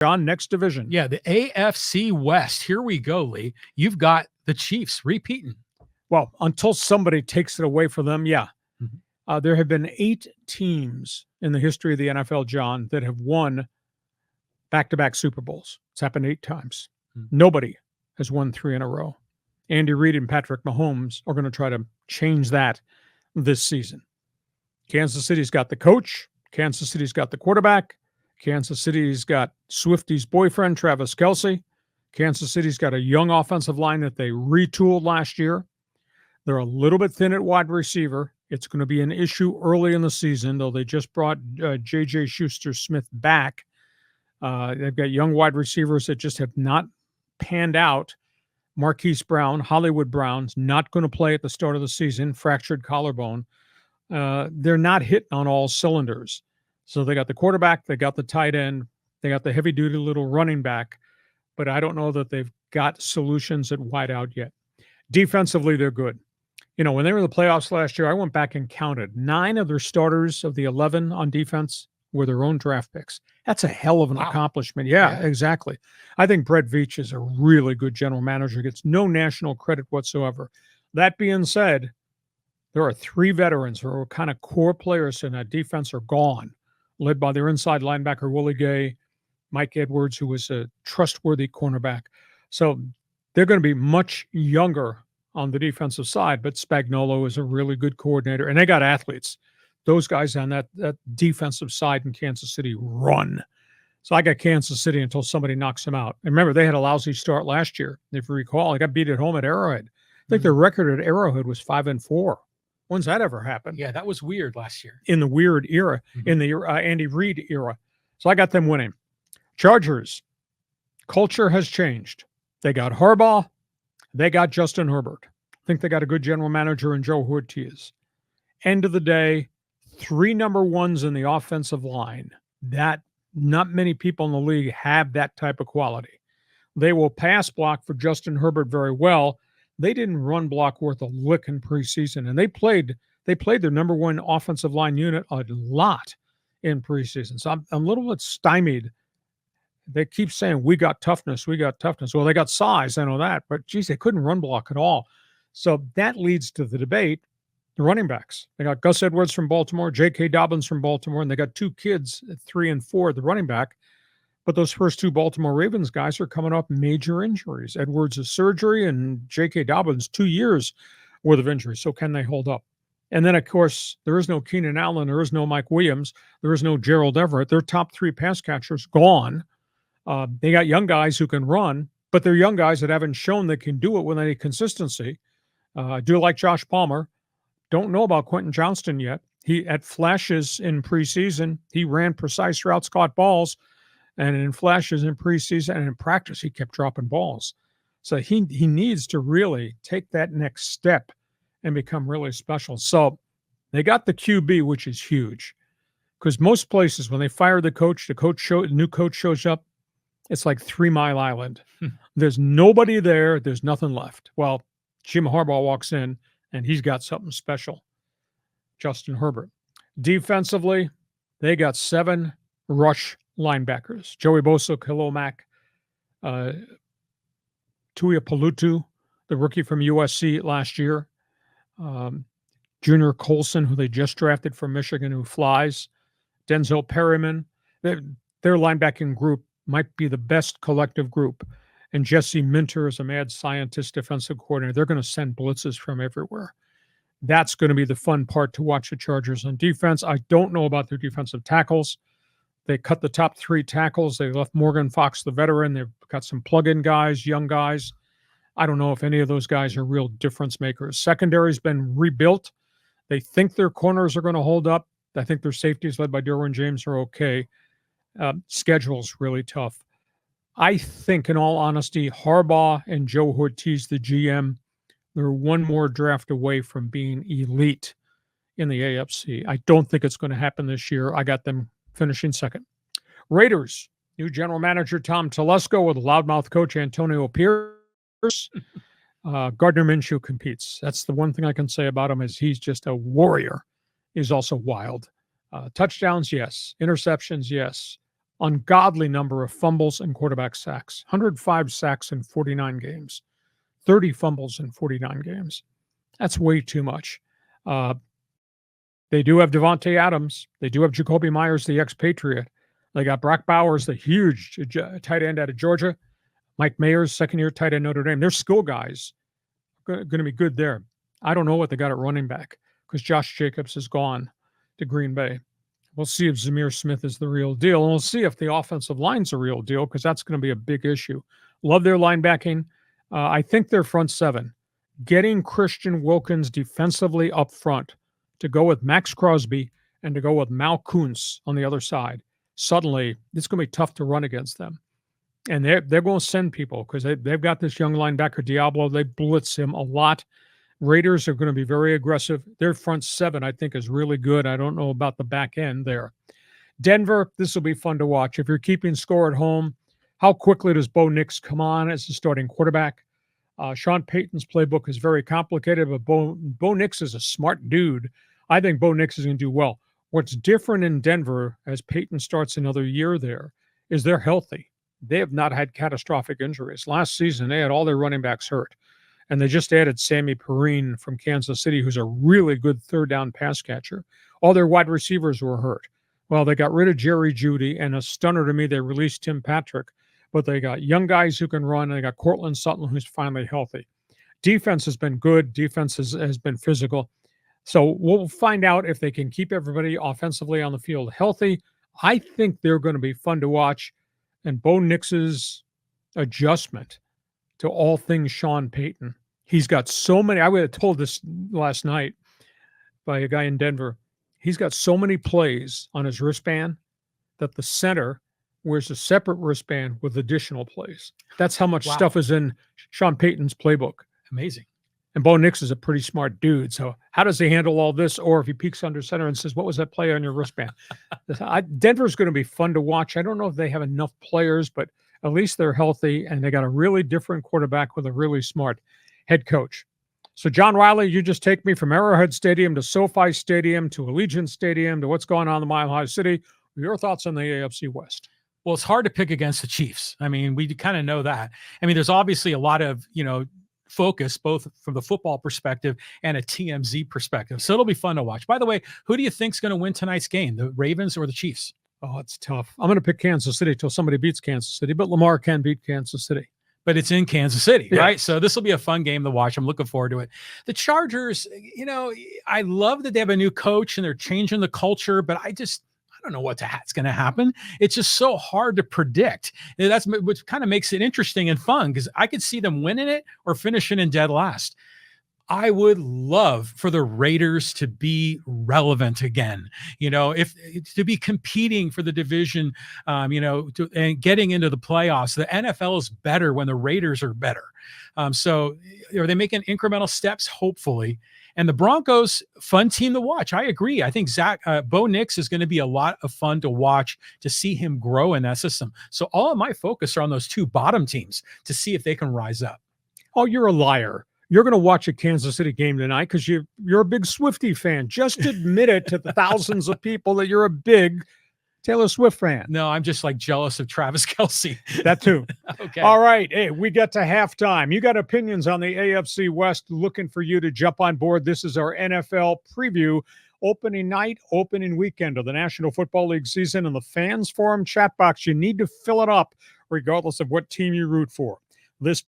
John, next division. Yeah, the AFC West. Here we go, Lee. You've got the Chiefs repeating. Well, until somebody takes it away from them, yeah. Mm-hmm. There have been 8 teams in the history of the NFL, John, that have won back-to-back Super Bowls. It's happened 8 times. Mm-hmm. Nobody has won 3 in a row. Andy Reid and Patrick Mahomes are going to try to change that this season. Kansas City's got the coach. Kansas City's got the quarterback. Kansas City's got Swifty's boyfriend, Travis Kelce. Kansas City's got a young offensive line that they retooled last year. They're a little bit thin at wide receiver. It's going to be an issue early in the season, though they just brought J.J. Schuster-Smith back. They've got young wide receivers that just have not panned out. Marquise Brown, Hollywood Brown's not going to play at the start of the season, fractured collarbone. They're not hitting on all cylinders. So they got the quarterback, they got the tight end, they got the heavy-duty little running back, but I don't know that they've got solutions at wideout yet. Defensively, they're good. You know, when they were in the playoffs last year, I went back and counted. 9 of their starters of the 11 on defense were their own draft picks. That's a hell of an accomplishment. Yeah, exactly. I think Brett Veach is a really good general manager. Gets no national credit whatsoever. That being said, there are 3 veterans who are kind of core players in that defense are gone, led by their inside linebacker, Willie Gay, Mike Edwards, who was a trustworthy cornerback. So they're going to be much younger on the defensive side, but Spagnuolo is a really good coordinator, and they got athletes. Those guys on that defensive side in Kansas City run. So I got Kansas City until somebody knocks them out. And remember, they had a lousy start last year. If you recall, they got beat at home at Arrowhead. I think their record at Arrowhead was 5-4. When's that ever happened? Yeah, that was weird last year. In the weird era, in the Andy Reid era. So I got them winning. Chargers, culture has changed. They got Harbaugh. They got Justin Herbert. I think they got a good general manager in Joe Ortiz. End of the day, 3 number ones in the offensive line. That not many people in the league have that type of quality. They will pass block for Justin Herbert very well. They didn't run block worth a lick in preseason, and they played their number 1 offensive line unit a lot in preseason. So I'm a little bit stymied. They keep saying, we got toughness. Well, they got size, I know that, but geez, they couldn't run block at all. So that leads to the debate. The running backs. They got Gus Edwards from Baltimore, J.K. Dobbins from Baltimore, and they got 2 kids at 3 and 4 at the running back. But those first 2 Baltimore Ravens guys are coming off major injuries. Edwards' is surgery and J.K. Dobbins 2 years worth of injuries. So can they hold up? And then, of course, there is no Keenan Allen. There is no Mike Williams. There is no Gerald Everett. Their top 3 pass catchers gone. They got young guys who can run, but they're young guys that haven't shown they can do it with any consistency. I do like Josh Palmer. Don't know about Quentin Johnston yet. He at flashes in preseason, he ran precise routes, caught balls, and in flashes in preseason and in practice, he kept dropping balls. So he needs to really take that next step and become really special. So they got the QB, which is huge, because most places when they fire the new coach shows up, it's like 3 Mile Island. There's nobody there. There's nothing left. Well, Jim Harbaugh walks in, and he's got something special. Justin Herbert. Defensively, they got 7 rush linebackers. Joey Bosa, Khalil Mack, Tuia Palutu, the rookie from USC last year. Junior Colson, who they just drafted from Michigan, who flies. Denzel Perryman. Their linebacking group might be the best collective group. And Jesse Minter is a mad scientist defensive coordinator. They're going to send blitzes from everywhere. That's going to be the fun part to watch the Chargers on defense. I don't know about their defensive tackles. They cut the top 3 tackles. They left Morgan Fox, the veteran. They've got some plug-in guys, young guys. I don't know if any of those guys are real difference makers. Secondary's been rebuilt. They think their corners are going to hold up. I think their safeties led by Derwin James are okay. Schedule's really tough. I think, in all honesty, Harbaugh and Joe Ortiz, the GM, they're 1 more draft away from being elite in the AFC. I don't think it's going to happen this year. I got them finishing 2nd. Raiders, new general manager Tom Telesco with loudmouth coach Antonio Pierce. Gardner Minshew competes. That's the one thing I can say about him is he's just a warrior. He's also wild. Touchdowns, yes. Interceptions, yes. ungodly number of fumbles and quarterback sacks. 105 sacks in 49 games, 30 fumbles in 49 games. That's way too much. They do have Devontae Adams. They do have Jacoby Myers, the expatriate. They got Brock Bowers, the huge tight end out of Georgia. Mike Mayers, second-year tight end Notre Dame. They're skill guys. Going to be good there. I don't know what they got at running back because Josh Jacobs is gone to Green Bay. We'll see if Zamir Smith is the real deal, and we'll see if the offensive line's a real deal because that's going to be a big issue. Love their linebacking. I think their front seven. Getting Christian Wilkins defensively up front to go with Max Crosby and to go with Mal Kuntz on the other side. Suddenly, it's going to be tough to run against them. And they're going to send people because they've got this young linebacker, Diablo. They blitz him a lot. Raiders are going to be very aggressive. Their front seven, I think, is really good. I don't know about the back end there. Denver, this will be fun to watch. If you're keeping score at home, how quickly does Bo Nix come on as the starting quarterback? Sean Payton's playbook is very complicated, but Bo Nix is a smart dude. I think Bo Nix is going to do well. What's different in Denver as Payton starts another year there is they're healthy. They have not had catastrophic injuries. Last season, they had all their running backs hurt. And they just added Sammy Perrine from Kansas City, who's a really good third down pass catcher. All their wide receivers were hurt. Well, they got rid of Jerry Jeudy, and a stunner to me, they released Tim Patrick. But they got young guys who can run, and they got Cortland Sutton, who's finally healthy. Defense has been good. Defense has been physical. So we'll find out if they can keep everybody offensively on the field healthy. I think they're going to be fun to watch. And Bo Nix's adjustment to all things Sean Payton. He's got so many. I would have told this last night by a guy in Denver. He's got so many plays on his wristband that the center wears a separate wristband with additional plays. That's how much stuff is in Sean Payton's playbook. Amazing. And Bo Nix is a pretty smart dude. So how does he handle all this? Or if he peeks under center and says, what was that play on your wristband? Denver's going to be fun to watch. I don't know if they have enough players, but at least they're healthy, and they got a really different quarterback with a really smart head coach. So, John Wiley, you just take me from Arrowhead Stadium to SoFi Stadium to Allegiant Stadium to what's going on in the Mile High City. Your thoughts on the AFC West? Well, it's hard to pick against the Chiefs. I mean, we kind of know that. I mean, there's obviously a lot of, focus both from the football perspective and a TMZ perspective. So it'll be fun to watch. By the way, who do you think's going to win tonight's game, the Ravens or the Chiefs? Oh, it's tough. I'm going to pick Kansas City till somebody beats Kansas City, but Lamar can beat Kansas City. But it's in Kansas City, right? So this will be a fun game to watch. I'm looking forward to it. The Chargers, I love that they have a new coach and they're changing the culture, but I don't know what's going to happen. It's just so hard to predict. And that's what kind of makes it interesting and fun because I could see them winning it or finishing in dead last. I would love for the Raiders to be relevant again, if to be competing for the division, and getting into the playoffs. The NFL is better when the Raiders are better. So are they making incremental steps? Hopefully. And the Broncos, fun team to watch. I agree. I think Bo Nix is going to be a lot of fun to watch to see him grow in that system. So all of my focus are on those two bottom teams to see if they can rise up. Oh, you're a liar. You're going to watch a Kansas City game tonight because you're a big Swiftie fan. Just admit it to the thousands of people that you're a big Taylor Swift fan. No, I'm just jealous of Travis Kelce. That too. Okay. All right. Hey, we get to halftime. You got opinions on the AFC West, looking for you to jump on board. This is our NFL preview. Opening night, opening weekend of the National Football League season, and the Fans Forum chat box. You need to fill it up regardless of what team you root for. This